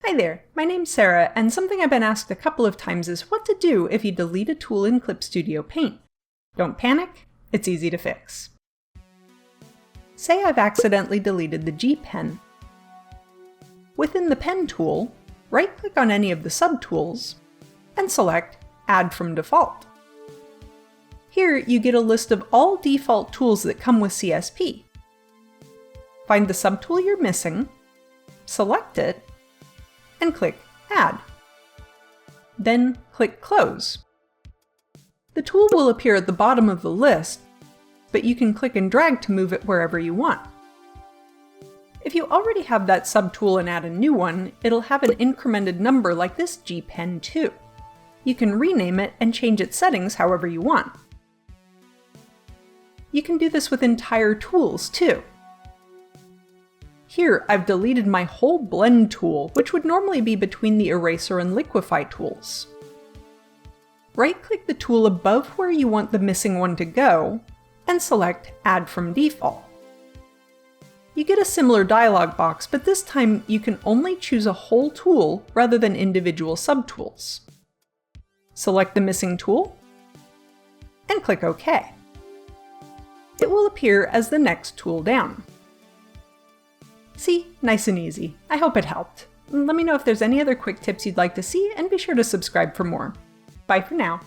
Hi there, my name's Sarah, and something I've been asked a couple of times is what to do if you delete a tool in Clip Studio Paint. Don't panic, it's easy to fix. Say I've accidentally deleted the G pen. Within the Pen tool, right-click on any of the subtools, and select Add from Default. Here you get a list of all default tools that come with CSP. Find the subtool you're missing, select it, and click Add. Then click Close. The tool will appear at the bottom of the list, but you can click and drag to move it wherever you want. If you already have that subtool and add a new one, it'll have an incremented number like this G pen too. You can rename it and change its settings however you want. You can do this with entire tools too. Here, I've deleted my whole Blend tool, which would normally be between the Eraser and Liquify tools. Right-click the tool above where you want the missing one to go, and select Add from Default. You get a similar dialog box, but this time you can only choose a whole tool rather than individual subtools. Select the missing tool, and click OK. It will appear as the next tool down. See? Nice and easy. I hope it helped. Let me know if there's any other quick tips you'd like to see, and be sure to subscribe for more. Bye for now.